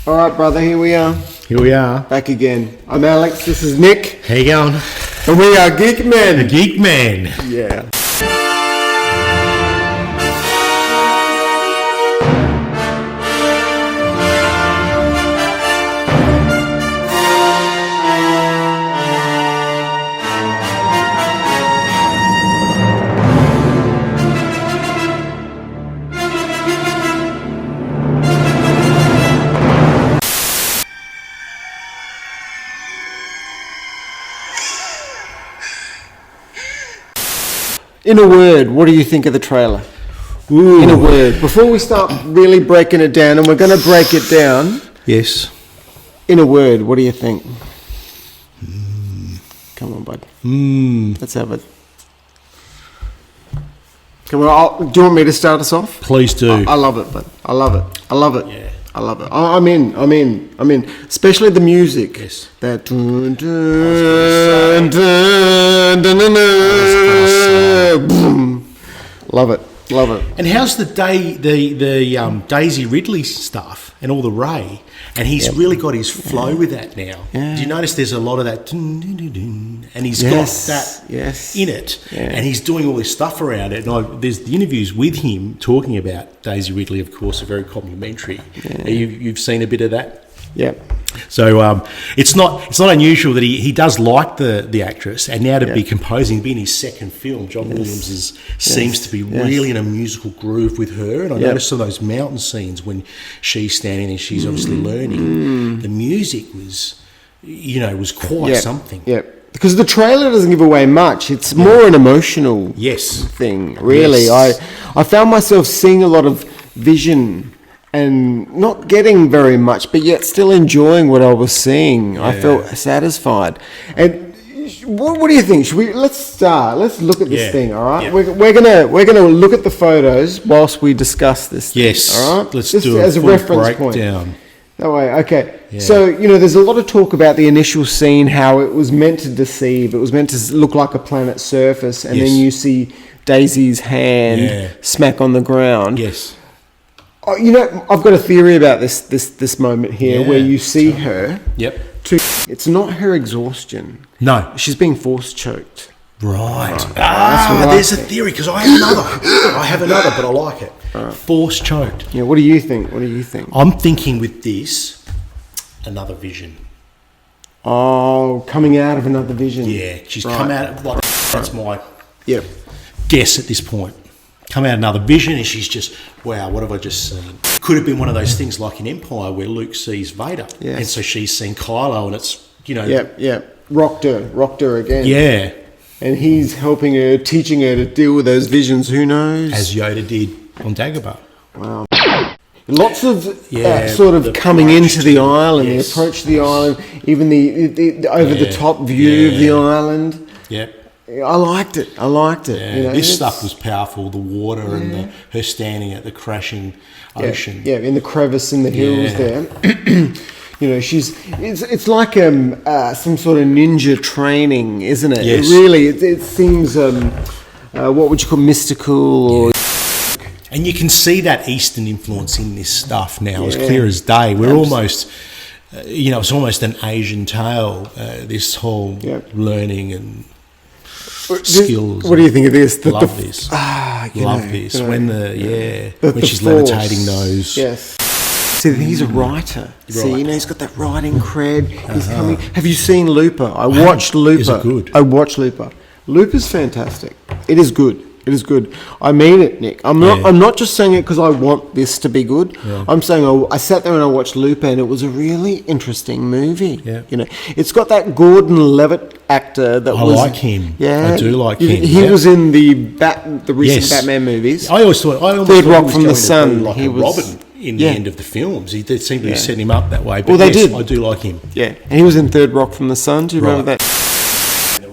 All right, brother, here we are. Here we are. Back again. I'm Alex, this is Nick. How you going? And we are Geek Men. The Geek Man. Yeah. In a word, what do you think of the trailer? Ooh. In a word. Before we start really breaking it down, and we're going to break it down. Yes. In a word, what do you think? Come on, bud. Let's have it. Come on, do you want me to start us off? Please do. I love it, bud. I love it. I love it. Yeah. I love it. I'm in. Especially the music. Yes. That. Dun, dun, dun, dun, dun, dun, boom. Love it. Love it. And how's the Daisy Ridley stuff and all the Ray? And he's really got his flow with that now. Yeah. Do you notice there's a lot of that? And he's got that in it. Yeah. And he's doing all this stuff around it. And there's the interviews with him talking about Daisy Ridley, of course, are very complimentary. Yeah. You've seen a bit of that? Yeah. So it's not unusual that he does like the actress, and now to be composing, being his second film, John Williams seems to be really in a musical groove with her. And I noticed some of those mountain scenes when she's standing there, she's obviously learning. The music was quite something. Yeah. Because the trailer doesn't give away much. It's more an emotional thing, really. Yes. I found myself seeing a lot of vision and not getting very much, but yet still enjoying what I was seeing. I felt satisfied. And what do you think? Let's start. Let's look at this thing. All right. Yeah. We're gonna look at the photos whilst we discuss this thing, Yes. all right. Let's just do as a full reference breakdown. point. That way, okay. Yeah. So, there's a lot of talk about the initial scene, how it was meant to deceive. It was meant to look like a planet's surface, and then you see Daisy's hand smack on the ground. Yes. Oh, I've got a theory about this moment here where you see her. Yep. It's not her exhaustion. No. She's being force choked. Right. That's there's a theory, because I have another, but I like it. Force choked. Yeah. What do you think? I'm thinking with this, another vision. Oh, coming out of another vision. Yeah, she's come out. That's my guess at this point. Come out another vision, and she's just, wow, what have I just seen? Could have been one of those things like in Empire where Luke sees Vader, and so she's seen Kylo, and it's rocked her again. Yeah, and he's helping her, teaching her to deal with those visions. Who knows? As Yoda did on Dagobah. Wow. Lots of sort of coming into the island, the approach to the island, even the over the top view of the island. Yeah. I liked it. Yeah. This stuff was powerful. The water and her standing at the crashing ocean. Yeah, in the crevice in the hills there. It's like some sort of ninja training, isn't it? Yes. It seems what would you call mystical or. And you can see that Eastern influence in this stuff now, as clear as day. We're almost, it's almost an Asian tale. This whole learning and skills. What do you think of this? Love this. Love this. When when she's force. levitating those. Yes. See, he's a writer. See, he's got that writing cred. He's coming. Have you seen Looper? I watched Looper. Is it good? I watched Looper. Looper's fantastic. It is good. I mean it, Nick. I'm not just saying it because I want this to be good. Yeah. I'm saying I sat there and I watched Looper, and it was a really interesting movie. Yeah. It's got that Gordon Levitt actor that I like him. Yeah, I do like him. He was in the recent Batman movies. I almost thought Third Rock from the Sun. Like he was Robin in the end of the films. They seemed to be setting him up that way. But well, they did. I do like him. Yeah, and he was in Third Rock from the Sun. Do you remember that?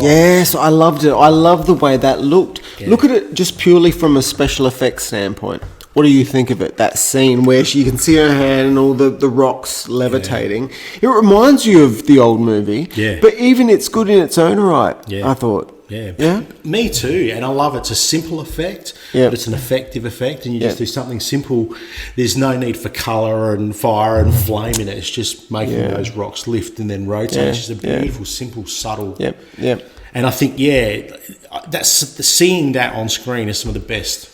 Yes, I loved it. I love the way that looked. Yeah. Look at it just purely from a special effects standpoint. What do you think of it? That scene where you can see her hand and all the rocks levitating. Yeah. It reminds you of the old movie. Yeah. But even it's good in its own right, yeah. I thought. Yeah? Me too, and I love it. It's a simple effect, Yeah. but it's an effective effect, and you just Yeah. do something simple. There's no need for colour and fire and flame in it. It's just making those rocks lift and then rotate. Yeah. It's just a beautiful, simple, subtle. Yep, yep. And I think, that's seeing that on screen is some of the best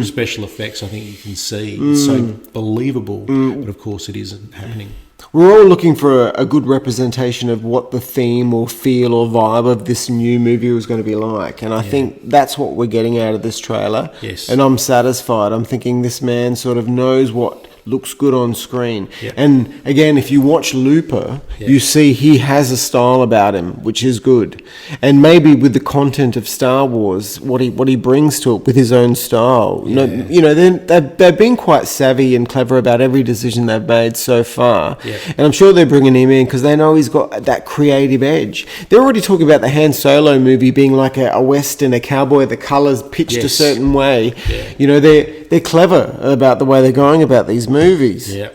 special effects I think you can see. It's so believable, but of course it isn't happening. We're all looking for a good representation of what the theme or feel or vibe of this new movie was going to be like. And I think that's what we're getting out of this trailer. Yes. And I'm satisfied. I'm thinking this man sort of knows what looks good on screen. Yep. And again, if you watch Looper, you see he has a style about him, which is good. And maybe with the content of Star Wars, what he brings to it with his own style. Yeah. They've been quite savvy and clever about every decision they've made so far. Yeah. And I'm sure they're bringing him in because they know he's got that creative edge. They're already talking about the Han Solo movie being like a Western, a cowboy, the colours pitched a certain way. Yeah. They're clever about the way they're going about these movies. Yeah.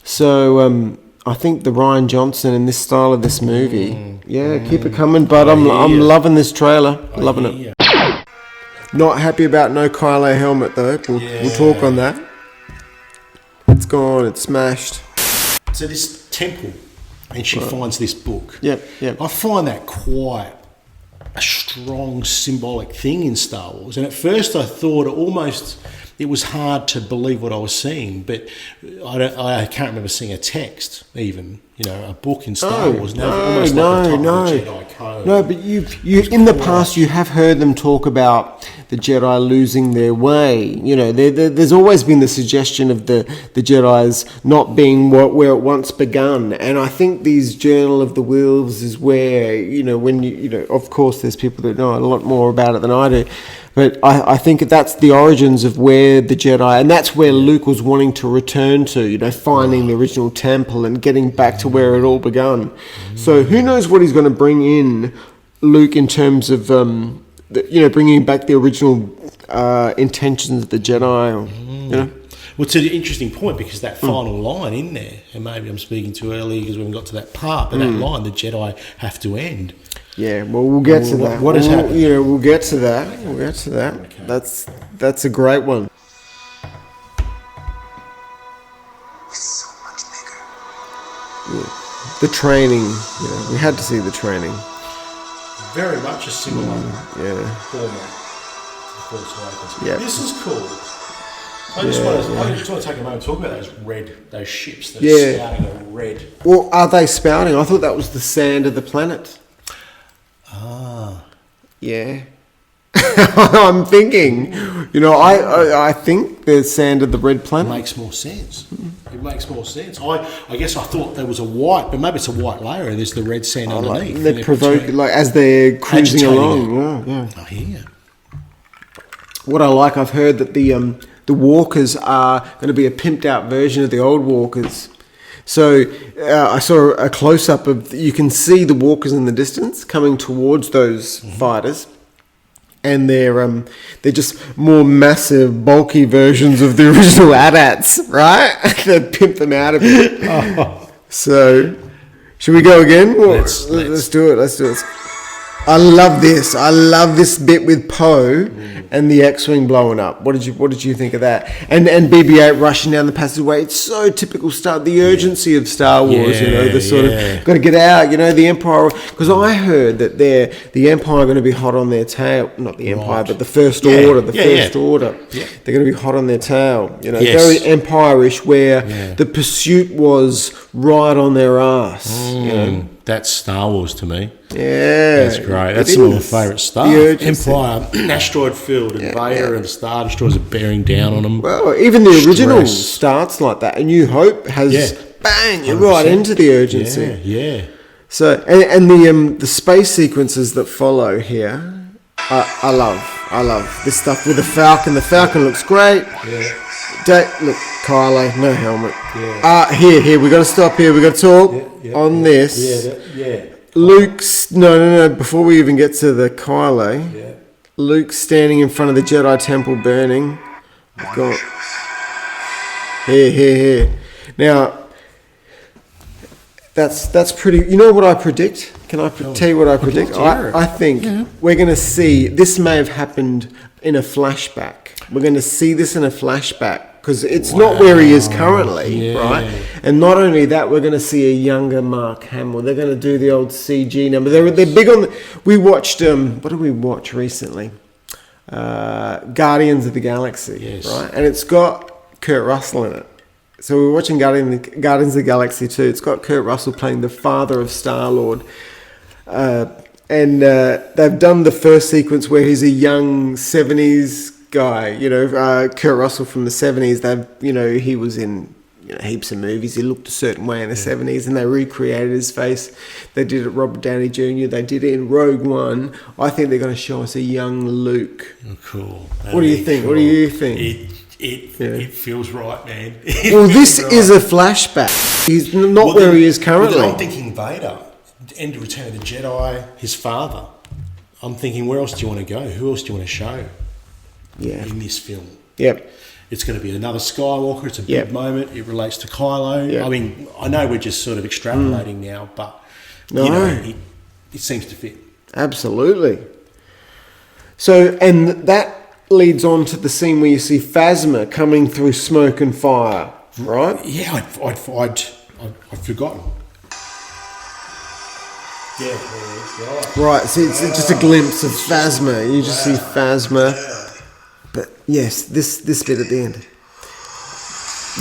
So I think the Rian Johnson and this style of this movie, keep it coming. But I'm loving this trailer, loving it. Not happy about no Kylo helmet though. We'll talk on that. It's gone. It's smashed. So this temple, and she finds this book. Yep. I find that quite a strong symbolic thing in Star Wars. And at first I thought it was hard to believe what I was seeing, but I can't remember seeing a text even, a book in Star Wars. Almost like the top of the Jedi code. No, but you in the past you have heard them talk about the Jedi losing their way. There's always been the suggestion of the Jedi's not being where it once begun, and I think these Journal of the Wills is where when of course there's people that know a lot more about it than I do. But I think that's the origins of where the Jedi, and that's where Luke was wanting to return to, finding the original temple and getting back to where it all begun. So who knows what he's going to bring in Luke in terms of, bringing back the original intentions of the Jedi. Well, it's an interesting point because that final line in there, and maybe I'm speaking too early because we haven't got to that part, but that line, the Jedi have to end. Yeah, well, we'll get to that. What has happened? We'll get to that. We'll get to that. Okay. That's a great one. It's so much bigger. Yeah. The training. We had to see the training. Very much a similar format. Yeah. This is cool. I just want to take a moment to talk about those ships that are spouting a red. Well, are they spouting? I thought that was the sand of the planet. Ah. Yeah. I'm thinking, I think the sand of the red planet. It makes more sense. It makes more sense. I guess I thought there was a white, but maybe it's a white layer and there's the red sand underneath. They provoke, as they're cruising along. Yeah. I hear. What I like, I've heard that the walkers are going to be a pimped out version of the old walkers. So I saw a close up of, you can see the walkers in the distance coming towards those fighters, and they're just more massive, bulky versions of the original AT-ATs, right? They pimp them out a bit. So, should we go again? Let's do it. I love this. I love this bit with Poe and the X-wing blowing up. What did you think of that? And BB-8 rushing down the passageway. It's so typical the urgency of Star Wars. The sort of got to get out. The Empire. Because I heard that the Empire are going to be hot on their tail. Not the Empire, but the First Order. The First Order. Yeah. They're going to be hot on their tail. Very Empire-ish, where the pursuit was right on their ass. That's Star Wars to me. Yeah, that's great. That's some of my favourite stuff. Empire, asteroid field, and Vader and Star Destroyers are bearing down on them. Well, even the original starts like that. A New Hope has bang, you're 100%. Right into the urgency. Yeah. So, and the space sequences that follow here, I love this stuff with the Falcon. The Falcon looks great. Yeah. Look, Kylo, no helmet. Yeah. Here, we got to stop here. We got to talk on this. Yeah. Luke's no. Before we even get to the Kylo, Luke's standing in front of the Jedi Temple burning. Got here. Now, that's pretty. You know what I predict? Can I tell you what I predict? I think we're going to see, this may have happened in a flashback. We're going to see this in a flashback because it's not where he is currently, right? And not only that, we're going to see a younger Mark Hamill. They're going to do the old CG number. They're big on. We watched. What did we watch recently? Guardians of the Galaxy, right? And it's got Kurt Russell in it. So we were watching Guardians of the Galaxy 2. It's got Kurt Russell playing the father of Star-Lord. And they've done the first sequence where he's a young 70s guy, you know, Kurt Russell from the 70s. He was in heaps of movies. He looked a certain way in the 70s, and they recreated his face. They did it with Robert Downey Jr. They did it in Rogue One. I think they're going to show us a young Luke. Oh, cool. What do you think? Cool. What do you think? It feels right, man. Well, this is a flashback. He's not where he is currently. I'm thinking Vader, End of Return of the Jedi, his father. I'm thinking, where else do you want to go? Who else do you want to show? In this film. Yep. It's going to be another Skywalker. It's a big moment. It relates to Kylo. Yep. I mean, I know we're just sort of extrapolating now, but it seems to fit. Absolutely. So, and that leads on to the scene where you see Phasma coming through smoke and fire, right? Yeah, I'd forgotten. Yeah. Right, so it's just a glimpse of Phasma. You just see Phasma. But yes, this bit at the end.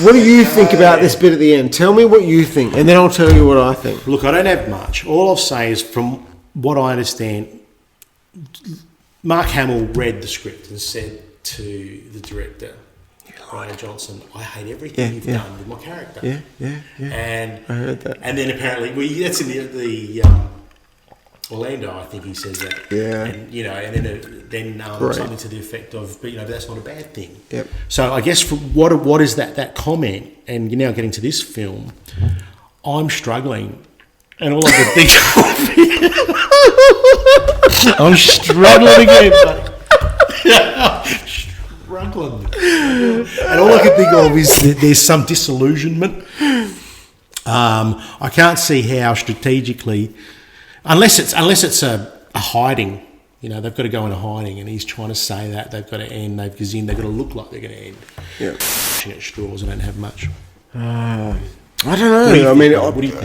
What do you think about this bit at the end? Tell me what you think, and then I'll tell you what I think. Look, I don't have much. All I'll say is, from what I understand, Mark Hamill read the script and said to the director, Ryan Johnson, I hate everything you've done with my character. Yeah. And I heard that. And then apparently, that's in the Orlando, I think he says that. Yeah. And then something to the effect of, but that's not a bad thing. Yep. So I guess what is that comment? And you're now getting to this film. I'm struggling, and all I can think of, I'm struggling again, buddy. Struggling. And all I can think of is that there's some disillusionment. I can't see how strategically. Unless it's a hiding, they've got to go into hiding, and he's trying to say that they've got to end. They've got to look like they're going to end. Yeah, at straws. I don't have much. I don't know.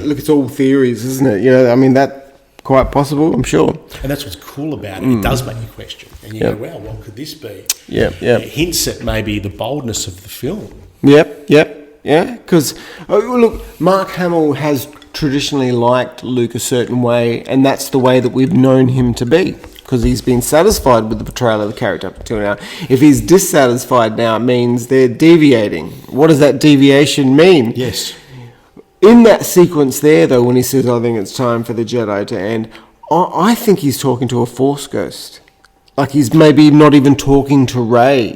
Look, it's all theories, isn't it? That's quite possible. I'm sure. And that's what's cool about it. It does make you question, and you go, "Wow, what could this be?" Yeah. It hints at maybe the boldness of the film. Yep. Yeah, because look, Mark Hamill has traditionally liked Luke a certain way, and that's the way that we've known him to be, because he's been satisfied with the portrayal of the character up until now. If he's dissatisfied now, it means they're deviating. What does that deviation mean? Yes. In that sequence there, though, when he says, I think it's time for the Jedi to end, I think he's talking to a Force ghost. Like he's maybe not even talking to Rey,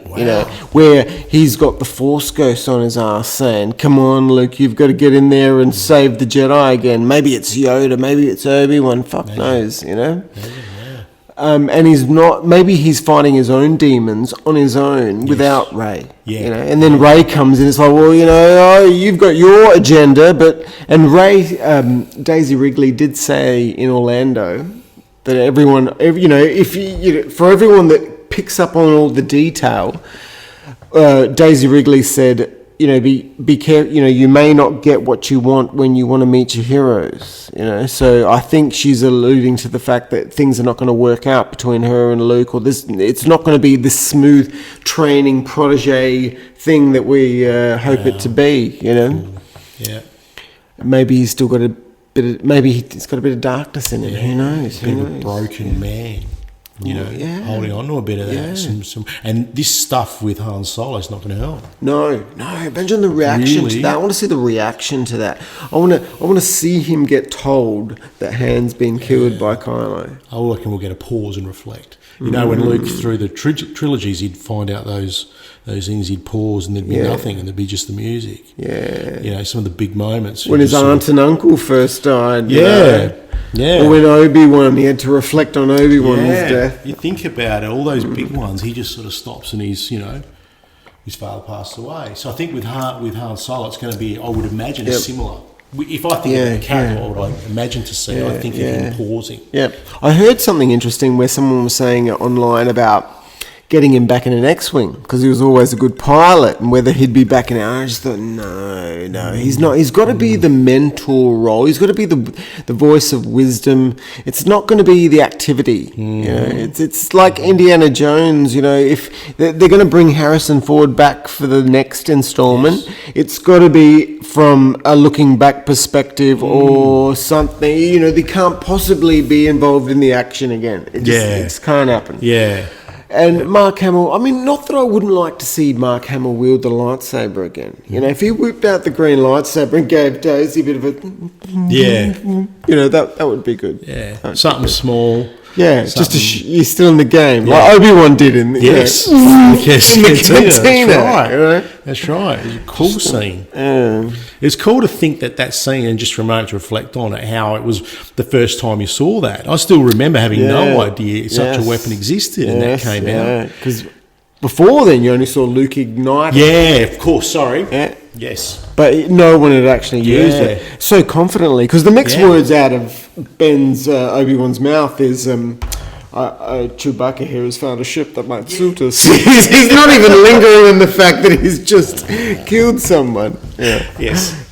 where he's got the Force ghost on his ass saying, come on, Luke, you've got to get in there and save the Jedi again. Maybe it's Yoda, maybe it's Obi-Wan, knows, and he's not, maybe he's fighting his own demons on his own without Rey, and then Rey comes in, it's like, well, you've got your agenda, and Rey, Daisy Wrigley did say in Orlando, that for everyone that picks up on all the detail, Daisy Wrigley said, be careful. You may not get what you want when you want to meet your heroes. So I think she's alluding to the fact that things are not going to work out between her and Luke, or it's not going to be this smooth training protege thing that we hope it to be. Yeah. Maybe he's still got maybe he's got a bit of darkness in him. Who knows? Who knows? A broken man, holding on to a bit of that. And this stuff with Han Solo is not going to help. No. Imagine the reaction to that. I want to see the reaction to that. I want to see him get told that Han's been killed by Kylo. I reckon we'll get a pause and reflect. When Luke through the trilogies, he'd find out those things, he'd pause and there'd be nothing, and there'd be just the music. Yeah. Some of the big moments. When his aunt and uncle first died. Yeah. Or when Obi-Wan, he had to reflect on Obi-Wan's death. You think about it, all those big ones, he just sort of stops and he's, his father passed away. So I think with Han Solo, it's going to be, I would imagine, a similar if I think of a character, what would I imagine to see? I think of him pausing. Yeah, I heard something interesting where someone was saying online about getting him back in an X-wing because he was always a good pilot, and whether he'd be back in it. I just thought, no, he's not. He's got to be the mentor role. He's got to be the voice of wisdom. It's not going to be the activity. You know, it's like Indiana Jones. You know, if they're going to bring Harrison Ford back for the next installment, it's got to be from a looking back perspective or something. You know, they can't possibly be involved in the action again. It just can't happen. Yeah. And Mark Hamill, I mean, not that I wouldn't like to see Mark Hamill wield the lightsaber again. You know, if he whipped out the green lightsaber and gave Daisy a bit of a... You know, that would be good. Yeah. Something small. Yeah, just you're still in the game. Like Obi-Wan did in the... Yes. You know, Yes. in the cantina. That's right. You know? That's right. It was a cool scene. It's cool to think that scene, and just for a moment to reflect on it, how it was the first time you saw that. I still remember having no idea such a weapon existed, and that came out. Because before then, you only saw Luke ignite it. Yeah, of course. Sorry. Yeah. Yes. But no one had actually used it so confidently. Because the next words out of Ben's Obi-Wan's mouth is... Chewbacca here has found a ship that might suit us. He's not even lingering on the fact that he's just killed someone. Yeah. Yes.